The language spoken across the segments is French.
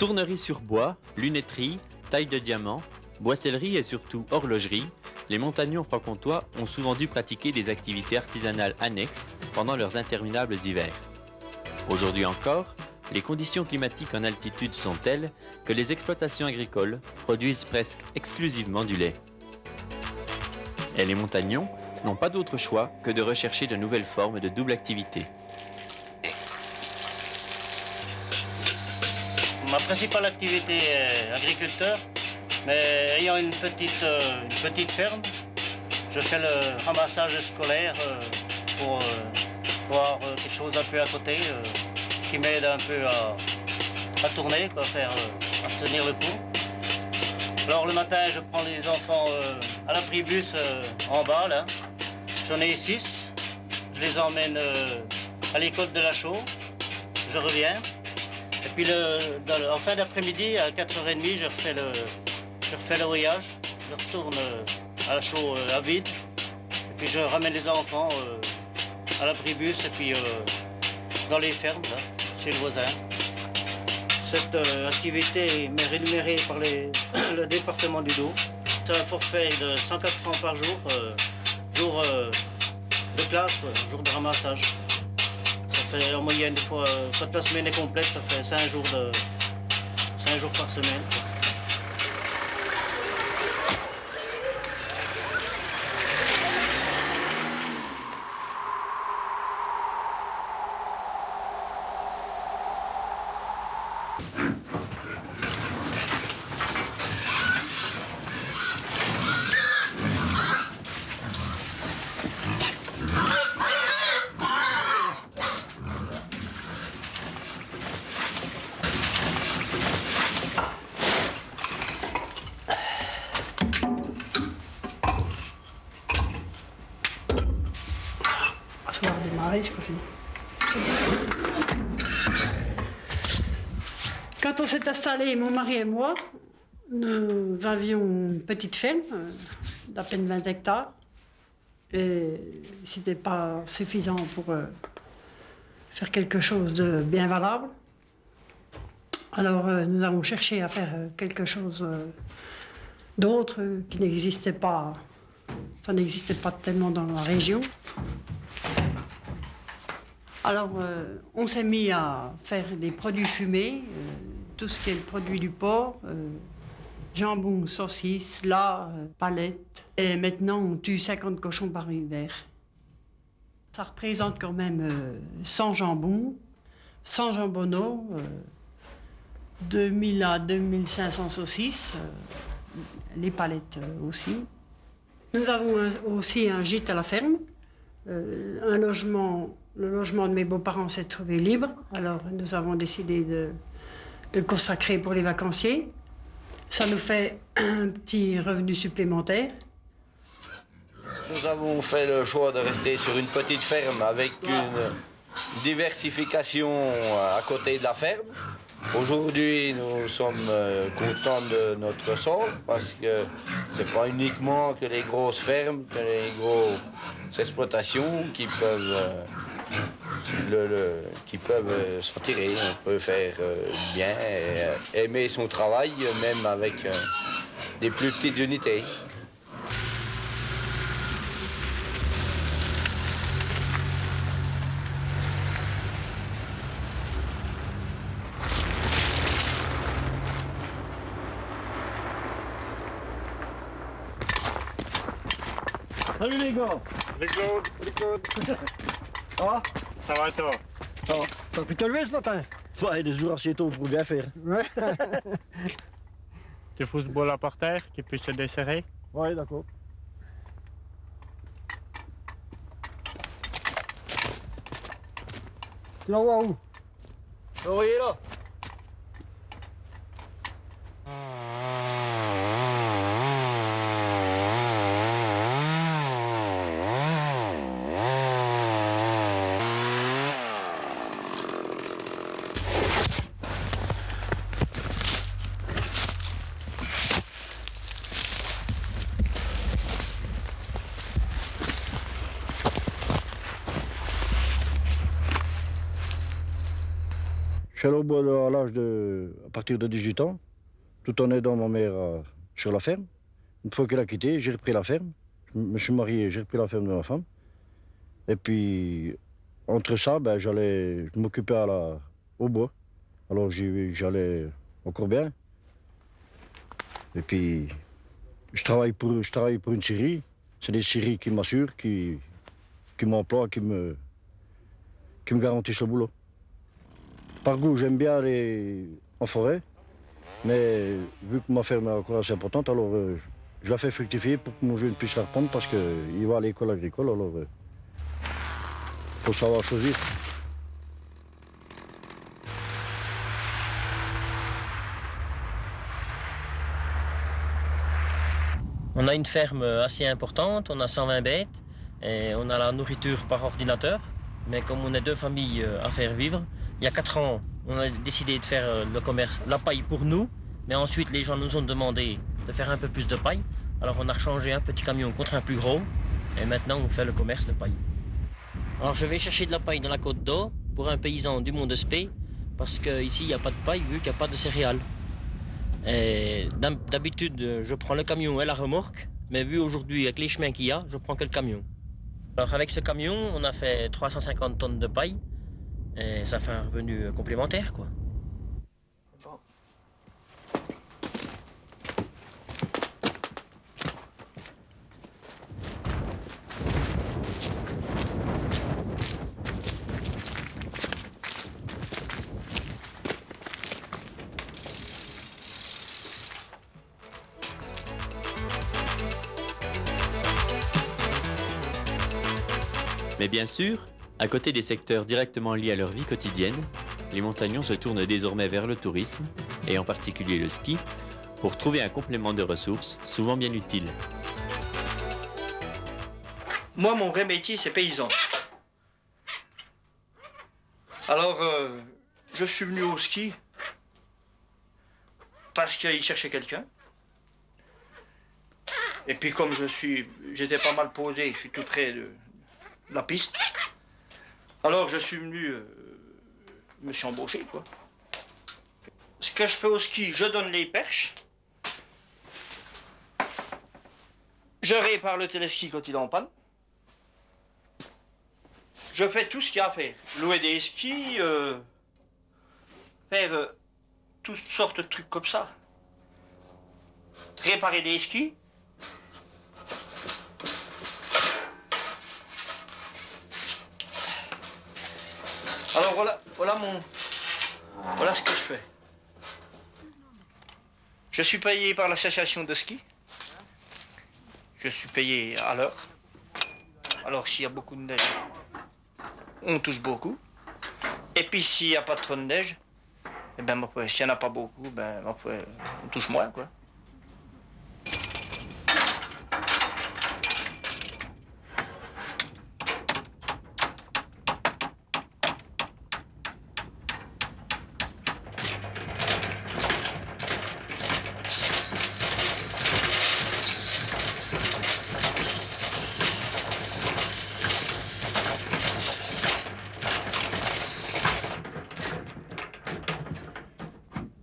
Tournerie sur bois, lunetterie, taille de diamant, boissellerie et surtout horlogerie, les montagnons franc-comtois ont souvent dû pratiquer des activités artisanales annexes pendant leurs interminables hivers. Aujourd'hui encore, les conditions climatiques en altitude sont telles que les exploitations agricoles produisent presque exclusivement du lait. Et les montagnons n'ont pas d'autre choix que de rechercher de nouvelles formes de double activité. Ma principale activité est agriculteur, mais ayant une petite ferme, je fais le ramassage scolaire pour avoir quelque chose un peu à côté qui m'aide un peu à tourner, à tenir le coup. Alors le matin, je prends les enfants à l'abribus en bas, là. J'en ai 6. Je les emmène à l'école de la Chaux. Je reviens. Et puis en fin d'après-midi, à 4h30, je refais le voyage. Je retourne à la Chaux à vide. Et puis je ramène les enfants à l'abribus et puis dans les fermes, là, chez le voisin. Cette activité m'est rémunérée par le département du Doubs. C'est un forfait de 104 francs par jour, jour de classe, jour de ramassage. Ça fait en moyenne, des fois, quand la semaine est complète, ça fait 5 jours par semaine. Quand on s'est installé, mon mari et moi, nous avions une petite ferme d'à peine 20 hectares. Et c'était pas suffisant pour faire quelque chose de bien valable. Alors nous avons cherché à faire quelque chose d'autre qui n'existait pas. Ça n'existait pas tellement dans la région. Alors, on s'est mis à faire des produits fumés, tout ce qui est le produit du porc, jambon, saucisses, lard, palettes. Et maintenant, on tue 50 cochons par hiver. Ça représente quand même 100 jambons, 100 jambonneaux, 2000 à 2500 saucisses, les palettes aussi. Nous avons aussi un gîte à la ferme, un logement. Le logement de mes beaux-parents s'est trouvé libre, alors nous avons décidé de le consacrer pour les vacanciers. Ça nous fait un petit revenu supplémentaire. Nous avons fait le choix de rester sur une petite ferme avec une diversification à côté de la ferme. Aujourd'hui, nous sommes contents de notre sort parce que ce n'est pas uniquement que les grosses fermes, que les grosses exploitations qui peuvent s'en tirer. On peut faire bien et aimer son travail, même avec des plus petites unités. Salut les gars! Salut Claude! Salut Claude! Ah? Ça va toi? Ça va. T'as pu te lever ce matin? Ouais, des jours assez tôt pour bien faire. Ouais. Tu fous ce bol à par terre, qu'il puisse se desserrer? Ouais, d'accord. Tu l'envoies où? Envoyez là! Je suis allé au bois à partir de 18 ans, tout en aidant ma mère sur la ferme. Une fois qu'elle a quitté, j'ai repris la ferme. Je me suis marié, j'ai repris la ferme de ma femme. Et puis, entre ça, je m'occupais au bois. Alors j'allais encore bien. Et puis, je travaille pour une scierie. C'est des scieries qui m'assurent, qui m'emploient, qui me garantissent le boulot. Par goût, j'aime bien aller en forêt, mais vu que ma ferme est encore assez importante, alors je la fais fructifier pour que mon jeune puisse la reprendre parce qu'il va à l'école agricole, alors faut savoir choisir. On a une ferme assez importante, on a 120 bêtes et on a la nourriture par ordinateur. Mais comme on est 2 familles à faire vivre, il y a 4 ans, on a décidé de faire le commerce, la paille pour nous. Mais ensuite, les gens nous ont demandé de faire un peu plus de paille. Alors on a changé un petit camion contre un plus gros et maintenant on fait le commerce de paille. Alors je vais chercher de la paille dans la Côte d'Or pour un paysan du Mont de Spey parce qu'ici il n'y a pas de paille vu qu'il n'y a pas de céréales. D'habitude, je prends le camion et la remorque, mais vu aujourd'hui avec les chemins qu'il y a, je prends que le camion. Alors avec ce camion, on a fait 350 tonnes de paille et ça fait un revenu complémentaire, quoi. Mais bien sûr, à côté des secteurs directement liés à leur vie quotidienne, les montagnons se tournent désormais vers le tourisme, et en particulier le ski, pour trouver un complément de ressources souvent bien utile. Moi, mon vrai métier, c'est paysan. Alors, je suis venu au ski parce qu'il cherchait quelqu'un. Et puis comme j'étais pas mal posé, je suis tout près de la piste. Alors je suis venu, me suis embauché, quoi. Ce que je fais au ski, je donne les perches. Je répare le téléski quand il est en panne. Je fais tout ce qu'il y a à faire. Louer des skis, faire toutes sortes de trucs comme ça. Réparer des skis. Alors voilà ce que je fais. Je suis payé par l'association de ski. Je suis payé à l'heure. Alors s'il y a beaucoup de neige, on touche beaucoup. Et puis s'il n'y a pas trop de neige, eh ben, s'il n'y en a pas beaucoup, ben, on touche moins, quoi.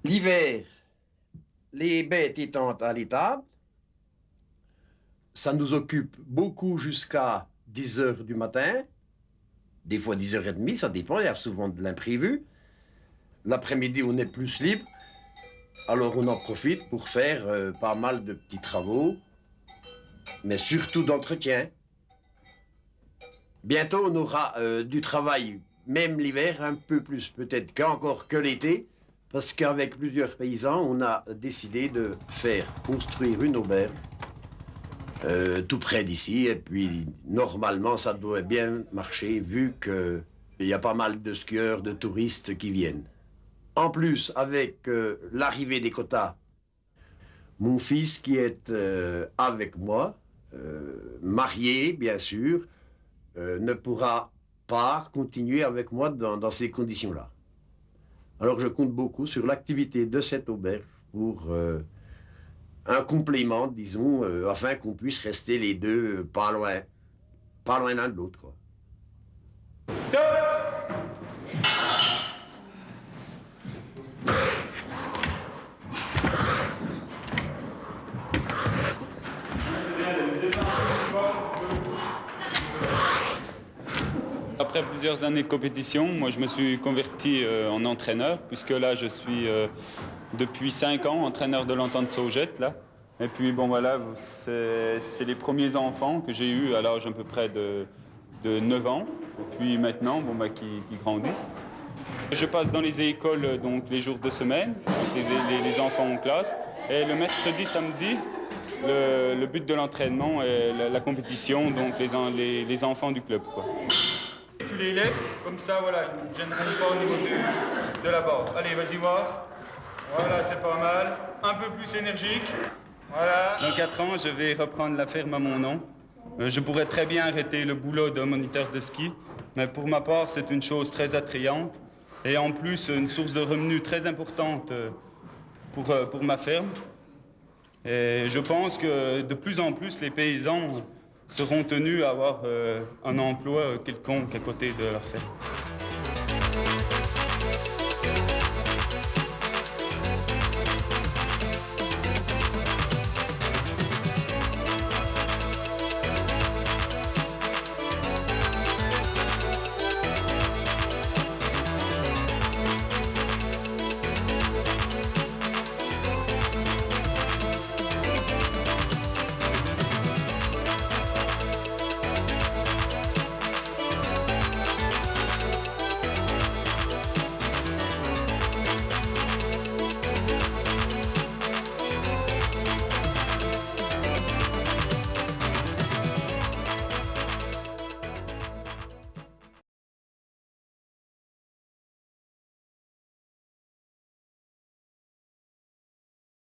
L'hiver, les bêtes étant à l'étable, ça nous occupe beaucoup jusqu'à 10 heures du matin, des fois 10h30, ça dépend, il y a souvent de l'imprévu. L'après-midi, on est plus libre, alors on en profite pour faire pas mal de petits travaux, mais surtout d'entretien. Bientôt, on aura du travail, même l'hiver, un peu plus peut-être qu'encore que l'été, parce qu'avec plusieurs paysans, on a décidé de faire construire une auberge tout près d'ici. Et puis, normalement, ça doit bien marcher vu qu'il y a pas mal de skieurs, de touristes qui viennent. En plus, avec l'arrivée des quotas, mon fils qui est avec moi, marié bien sûr, ne pourra pas continuer avec moi dans ces conditions-là. Alors je compte beaucoup sur l'activité de cette auberge pour un complément, disons, afin qu'on puisse rester les deux pas loin l'un de l'autre, quoi. Après plusieurs années de compétition, moi je me suis converti en entraîneur, puisque là je suis depuis 5 ans entraîneur de l'Entente Saugette là. Et puis bon voilà, c'est les premiers enfants que j'ai eus à l'âge à peu près de 9 ans, et puis maintenant qui grandit. Je passe dans les écoles donc les jours de semaine, avec les enfants en classe, et le mercredi, samedi, le but de l'entraînement est la compétition, donc les enfants du club, quoi. Tu les lèves, comme ça, voilà, ils ne gêneront pas au niveau de la barre. Allez, vas-y voir. Voilà, c'est pas mal. Un peu plus énergique. Voilà. Dans 4 ans, je vais reprendre la ferme à mon nom. Je pourrais très bien arrêter le boulot de moniteur de ski, mais pour ma part, c'est une chose très attrayante et en plus une source de revenus très importante pour ma ferme. Et je pense que de plus en plus, les paysans seront tenus à avoir un emploi quelconque à côté de leur ferme.